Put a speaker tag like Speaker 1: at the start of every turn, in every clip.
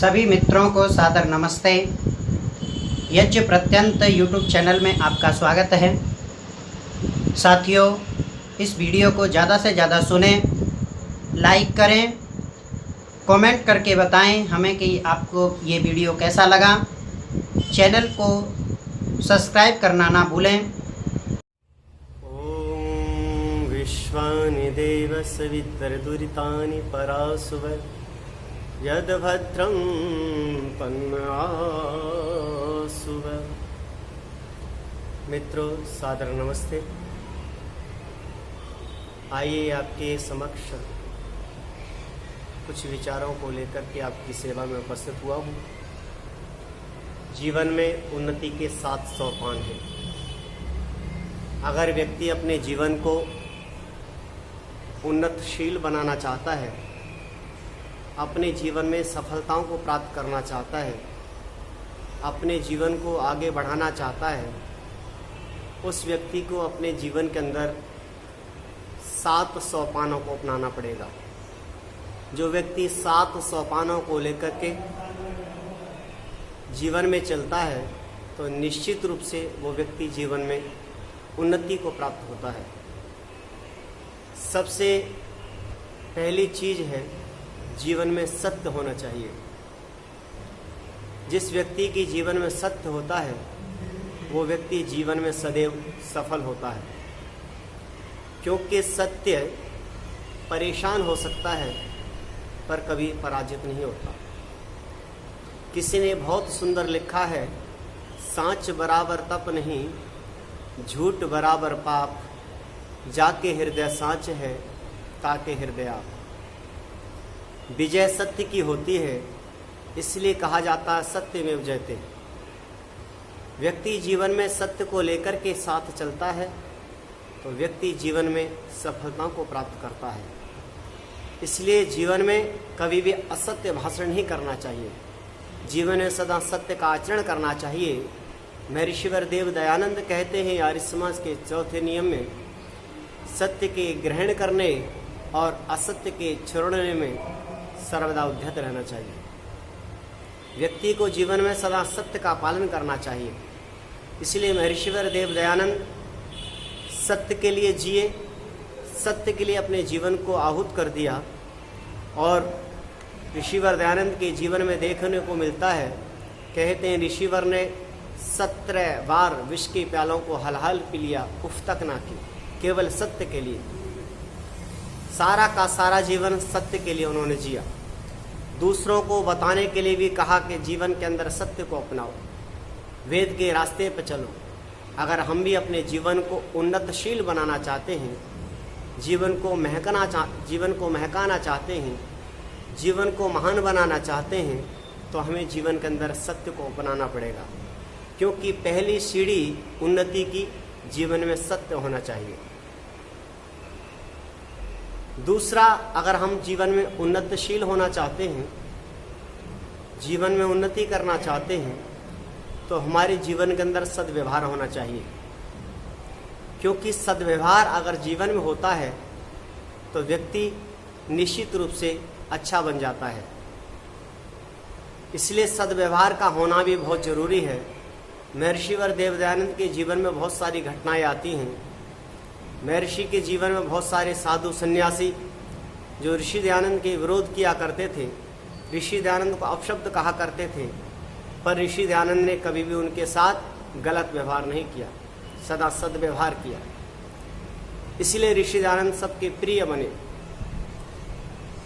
Speaker 1: सभी मित्रों को सादर नमस्ते। यज्ञ प्रत्यंत यूट्यूब चैनल में आपका स्वागत है। साथियों, इस वीडियो को ज़्यादा से ज़्यादा सुनें, लाइक करें, कमेंट करके बताएं हमें कि आपको ये वीडियो कैसा लगा। चैनल को सब्सक्राइब करना ना भूलें।
Speaker 2: ओम विश्वानि देव सवितर्दुरितानि परासुव यद्भद्रं तन्मयासुव। मित्रों, सादर नमस्ते। आइए आपके समक्ष कुछ विचारों को लेकर के आपकी सेवा में उपस्थित हुआ हूँ। जीवन में उन्नति के 7 सोपान हैं। अगर व्यक्ति अपने जीवन को उन्नतशील बनाना चाहता है, अपने जीवन में सफलताओं को प्राप्त करना चाहता है, अपने जीवन को आगे बढ़ाना चाहता है, उस व्यक्ति को अपने जीवन के अंदर 7 सोपानों को अपनाना पड़ेगा। जो व्यक्ति 7 सोपानों को लेकर के जीवन में चलता है तो निश्चित रूप से वो व्यक्ति जीवन में उन्नति को प्राप्त होता है। सबसे पहली चीज़ है, जीवन में सत्य होना चाहिए। जिस व्यक्ति के जीवन में सत्य होता है वो व्यक्ति जीवन में सदैव सफल होता है, क्योंकि सत्य परेशान हो सकता है पर कभी पराजित नहीं होता। किसी ने बहुत सुंदर लिखा है, सांच बराबर तप नहीं, झूठ बराबर पाप, जाके हृदय सांच है ताके हृदय आप। विजय सत्य की होती है, इसलिए कहा जाता है सत्य में जयते। व्यक्ति जीवन में सत्य को लेकर के साथ चलता है तो व्यक्ति जीवन में सफलताओं को प्राप्त करता है। इसलिए जीवन में कभी भी असत्य भाषण नहीं करना चाहिए। जीवन में सदा सत्य का आचरण करना चाहिए। महर्षिवर देव दयानंद कहते हैं आर्य समाज के 4थे नियम में, सत्य के ग्रहण करने और असत्य के छोड़ने में सर्वदा उद्यत रहना चाहिए। व्यक्ति को जीवन में सदा सत्य का पालन करना चाहिए। इसलिए महर्षिवर देव दयानंद सत्य के लिए जिए, सत्य के लिए अपने जीवन को आहूत कर दिया। और ऋषिवर दयानंद के जीवन में देखने को मिलता है, कहते हैं ऋषिवर ने 17 बार विष के प्यालों को हल पी लिया, उफ तक ना की, केवल सत्य के लिए। सारा का सारा जीवन सत्य के लिए उन्होंने जिया। दूसरों को बताने के लिए भी कहा कि जीवन के अंदर सत्य को अपनाओ, वेद के रास्ते पर चलो। अगर हम भी अपने जीवन को उन्नतशील बनाना चाहते हैं, जीवन को महकाना चाहते हैं, जीवन को महान बनाना चाहते हैं, तो हमें जीवन के अंदर सत्य को अपनाना पड़ेगा। क्योंकि पहली सीढ़ी उन्नति की जीवन में सत्य होना चाहिए। दूसरा, अगर हम जीवन में उन्नतशील होना चाहते हैं, जीवन में उन्नति करना चाहते हैं, तो हमारे जीवन के अंदर सद्व्यवहार होना चाहिए। क्योंकि सद्व्यवहार अगर जीवन में होता है तो व्यक्ति निश्चित रूप से अच्छा बन जाता है। इसलिए सद्व्यवहार का होना भी बहुत जरूरी है। महर्षिवर देव दयानंद के जीवन में बहुत सारी घटनाएं आती हैं। महर्षि के जीवन में बहुत सारे साधु सन्यासी जो ऋषि दयानंद के विरोध किया करते थे, ऋषि दयानंद को अपशब्द कहा करते थे, पर ऋषि दयानंद ने कभी भी उनके साथ गलत व्यवहार नहीं किया, सदा सद्व्यवहार किया। इसलिए ऋषि दयानंद सबके प्रिय बने।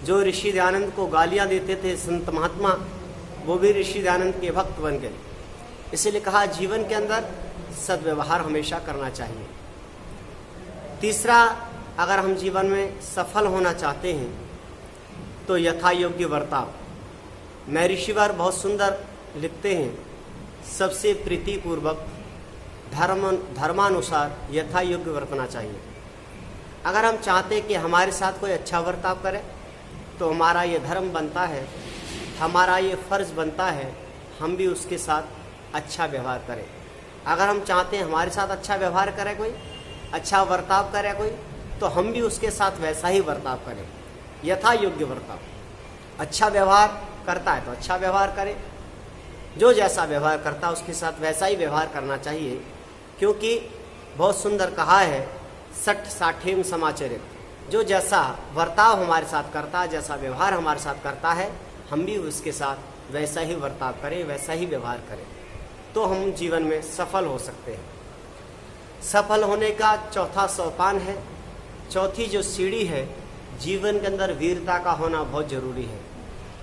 Speaker 2: जो ऋषि दयानंद को गालियां देते थे संत महात्मा, वो भी ऋषि दयानंद के भक्त बन गए। इसलिए कहा जीवन के अंदर सद्व्यवहार हमेशा करना चाहिए। तीसरा, अगर हम जीवन में सफल होना चाहते हैं तो यथा योग्य बर्ताव। महर्षिवर बहुत सुंदर लिखते हैं, सबसे प्रीतिपूर्वक धर्मानुसार यथा योग्य बरतना चाहिए। अगर हम चाहते हैं कि हमारे साथ कोई अच्छा बर्ताव करे तो हमारा ये धर्म बनता है, हमारा ये फर्ज बनता है, हम भी उसके साथ अच्छा व्यवहार करें। अगर हम चाहते हैं हमारे साथ अच्छा व्यवहार करे कोई, अच्छा बर्ताव करे कोई, तो हम भी उसके साथ वैसा ही बर्ताव करें, यथा योग्य बर्ताव। अच्छा व्यवहार करता है तो अच्छा व्यवहार करे, जो जैसा व्यवहार करता है उसके साथ वैसा ही व्यवहार करना चाहिए, क्योंकि बहुत सुंदर कहा है सठ साठेम समाचरित, जो जैसा बर्ताव हमारे साथ करता है, जैसा व्यवहार हमारे साथ करता है, हम भी उसके साथ वैसा ही बर्ताव करें, वैसा ही व्यवहार करें, तो हम जीवन में सफल हो सकते हैं। सफल होने का चौथा सोपान है, चौथी जो सीढ़ी है, जीवन के अंदर वीरता का होना बहुत जरूरी है।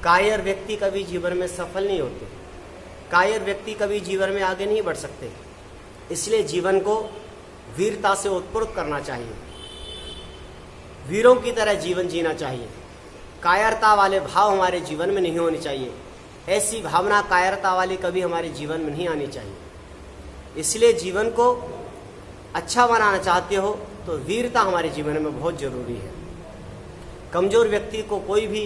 Speaker 2: कायर व्यक्ति कभी जीवन में सफल नहीं होते, कायर व्यक्ति कभी जीवन में आगे नहीं बढ़ सकते, इसलिए जीवन को वीरता से उत्प्रेरित करना चाहिए, वीरों की तरह जीवन जीना चाहिए। कायरता वाले भाव हमारे जीवन में नहीं होने चाहिए, ऐसी भावना कायरता वाली कभी हमारे जीवन में नहीं आनी चाहिए। इसलिए जीवन को अच्छा बनाना चाहते हो तो वीरता हमारे जीवन में बहुत जरूरी है। कमजोर व्यक्ति को कोई भी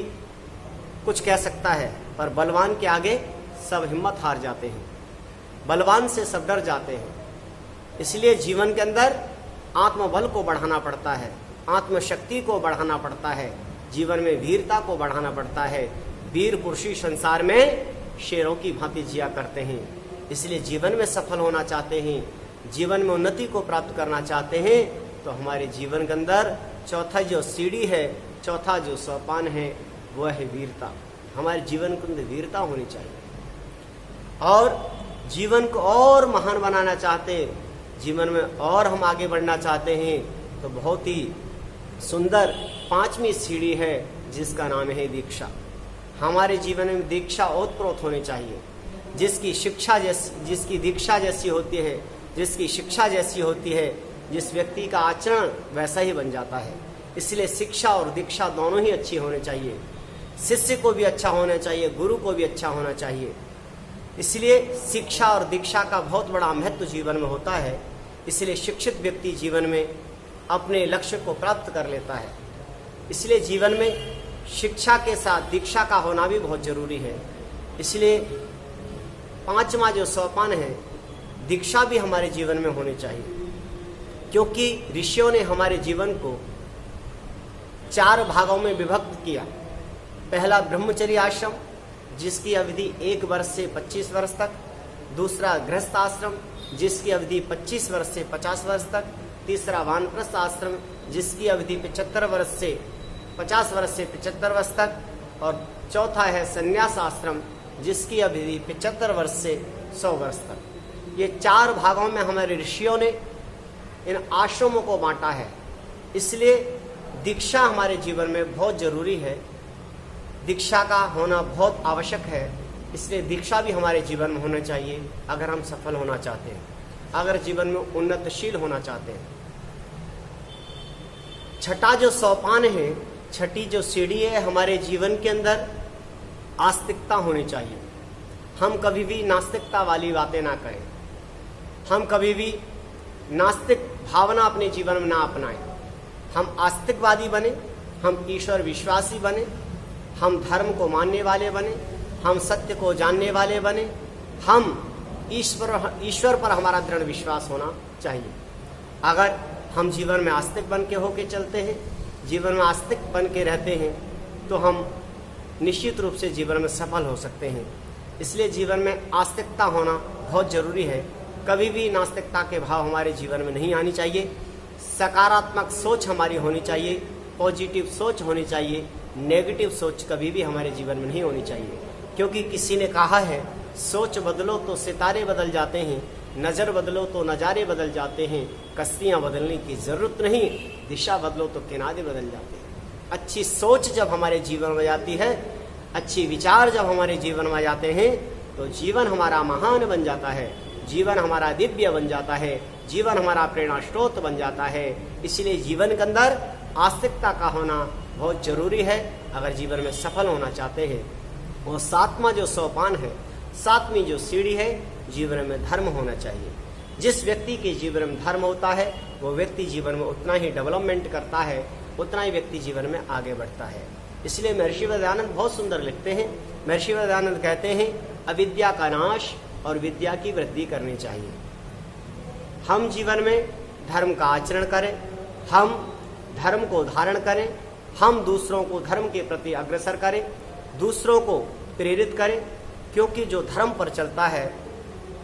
Speaker 2: कुछ कह सकता है, पर बलवान के आगे सब हिम्मत हार जाते हैं, बलवान से सब डर जाते हैं। इसलिए जीवन के अंदर आत्मबल को बढ़ाना पड़ता है, आत्मशक्ति को बढ़ाना पड़ता है, जीवन में वीरता को बढ़ाना पड़ता है। वीर पुरुषी संसार में शेरों की भांति जिया करते हैं। इसलिए जीवन में सफल होना चाहते हैं, जीवन में उन्नति को प्राप्त करना चाहते हैं, तो हमारे जीवन के अंदर चौथा जो सीढ़ी है, चौथा जो सोपान है, वह है वीरता। हमारे जीवन के अंदर वीरता होनी चाहिए। और जीवन को और महान बनाना चाहते हैं, जीवन में और हम आगे बढ़ना चाहते हैं, तो बहुत ही सुंदर पांचवी सीढ़ी है जिसका नाम है दीक्षा। हमारे जीवन में दीक्षा ओतप्रोत होनी चाहिए। जिसकी दीक्षा जैसी होती है, जिसकी शिक्षा जैसी होती है, जिस व्यक्ति का आचरण वैसा ही बन जाता है। इसलिए शिक्षा और दीक्षा दोनों ही अच्छी होनी चाहिए। शिष्य को भी अच्छा होना चाहिए, गुरु को भी अच्छा होना चाहिए। इसलिए शिक्षा और दीक्षा का बहुत बड़ा महत्व जीवन में होता है। इसलिए शिक्षित व्यक्ति जीवन में अपने लक्ष्य को प्राप्त कर लेता है। इसलिए जीवन में शिक्षा के साथ दीक्षा का होना भी बहुत जरूरी है। इसलिए पांचवा जो सोपान है, दीक्षा भी हमारे जीवन में होनी चाहिए, क्योंकि ऋषियों ने हमारे जीवन को 4 भागों में विभक्त किया। पहला ब्रह्मचर्य आश्रम, जिसकी अवधि 1 वर्ष से 25 वर्ष तक। दूसरा गृहस्थ आश्रम, जिसकी अवधि 25 वर्ष से 50 वर्ष तक। तीसरा वानप्रस्थ आश्रम, जिसकी अवधि 50 वर्ष से 75 वर्ष तक। और चौथा है संन्यास आश्रम, जिसकी अवधि 75 वर्ष से 100 वर्ष तक। ये 4 भागों में हमारे ऋषियों ने इन आश्रमों को बांटा है। इसलिए दीक्षा हमारे जीवन में बहुत जरूरी है, दीक्षा का होना बहुत आवश्यक है। इसलिए दीक्षा भी हमारे जीवन में होना चाहिए अगर हम सफल होना चाहते हैं, अगर जीवन में उन्नतशील होना चाहते हैं। छठा जो सोपान है, छठी जो सीढ़ी है, हमारे जीवन के अंदर आस्तिकता होनी चाहिए। हम कभी भी नास्तिकता वाली बातें ना करें, हम कभी भी नास्तिक भावना अपने जीवन में ना अपनाएं। हम आस्तिकवादी बने, हम ईश्वर विश्वासी बने, हम धर्म को मानने वाले बने, हम सत्य को जानने वाले बने, हम ईश्वर पर हमारा दृढ़ विश्वास होना चाहिए। अगर हम जीवन में आस्तिक बन के होके चलते हैं, जीवन में आस्तिक बन के रहते हैं, तो हम निश्चित रूप से जीवन में सफल हो सकते हैं। इसलिए जीवन में आस्तिकता होना बहुत जरूरी है। कभी भी नास्तिकता के भाव हमारे जीवन में नहीं आनी चाहिए। सकारात्मक सोच हमारी होनी चाहिए, पॉजिटिव सोच होनी चाहिए। नेगेटिव सोच कभी भी हमारे जीवन में नहीं होनी चाहिए, क्योंकि किसी ने कहा है, सोच बदलो तो सितारे बदल जाते हैं, नज़र बदलो तो नज़ारे बदल जाते हैं, कश्तियाँ बदलने की ज़रूरत नहीं, दिशा बदलो तो किनारे बदल जाते हैं। अच्छी सोच जब हमारे जीवन में जाती है, अच्छी विचार जब हमारे जीवन में जाते हैं, तो जीवन हमारा महान बन जाता है, जीवन हमारा दिव्य बन जाता है, जीवन हमारा प्रेरणा स्रोत बन जाता है। इसलिए जीवन के अंदर आस्तिकता का होना बहुत जरूरी है अगर जीवन में सफल होना चाहते हैं। और 7वां जो सोपान है, 7वीं जो सीढ़ी है, जीवन में धर्म होना चाहिए। जिस व्यक्ति के जीवन में धर्म होता है, वो व्यक्ति जीवन में उतना ही डेवलपमेंट करता है, उतना ही व्यक्ति जीवन में आगे बढ़ता है। इसलिए महर्षि वेदानंद बहुत सुंदर लिखते हैं। महर्षि वेदानंद कहते हैं, अविद्या का नाश और विद्या की वृद्धि करनी चाहिए। हम जीवन में धर्म का आचरण करें, हम धर्म को धारण करें, हम दूसरों को धर्म के प्रति अग्रसर करें, दूसरों को प्रेरित करे, क्योंकि जो धर्म पर चलता है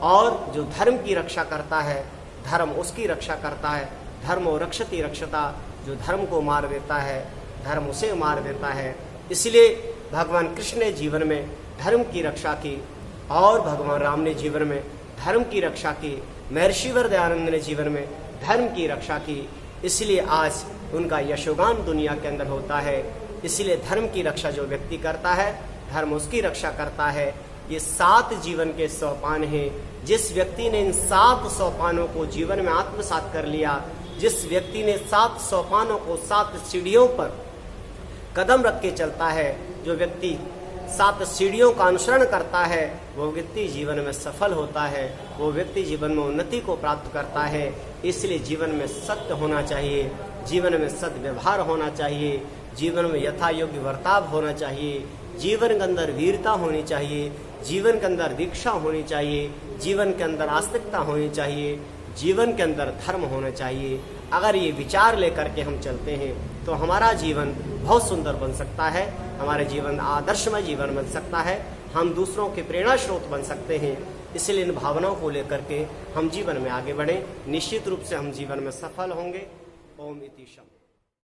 Speaker 2: और जो धर्म की रक्षा करता है, धर्म उसकी रक्षा करता है। धर्मो रक्षति रक्षता, जो धर्म को मार देता है धर्म उसे मार देता है। इसलिए भगवान कृष्ण ने जीवन में धर्म की रक्षा की और भगवान राम ने जीवन में धर्म की रक्षा की, महर्षि वरदयानंद ने जीवन में धर्म की रक्षा की। इसलिए आज उनका यशोगान दुनिया के अंदर होता है। इसलिए धर्म की रक्षा जो व्यक्ति करता है, धर्म उसकी रक्षा करता है। ये 7 जीवन के सोपान हैं। जिस व्यक्ति ने इन 7 सोपानों को जीवन में आत्मसात कर लिया, जिस व्यक्ति ने 7 सोपानों को 7 सीढ़ियों पर कदम रख के चलता है, जो व्यक्ति 7 सीढ़ियों का अनुसरण करता है, वो व्यक्ति जीवन में सफल होता है, वो व्यक्ति जीवन में उन्नति को प्राप्त करता है। इसलिए जीवन में सत्य होना चाहिए, जीवन में सद्व्यवहार होना चाहिए, जीवन में यथा योग्य वर्ताव होना चाहिए, जीवन के अंदर वीरता होनी चाहिए, जीवन के अंदर दीक्षा होनी चाहिए, जीवन के अंदर आस्तिकता होनी चाहिए, जीवन के अंदर धर्म होना चाहिए। अगर ये विचार लेकर के हम चलते हैं तो हमारा जीवन बहुत सुंदर बन सकता है, हमारे जीवन आदर्शमय जीवन बन सकता है, हम दूसरों के प्रेरणा स्रोत बन सकते हैं। इसलिए इन भावनाओं को लेकर के हम जीवन में आगे बढ़ें, निश्चित रूप से हम जीवन में सफल होंगे। ओम इति शम।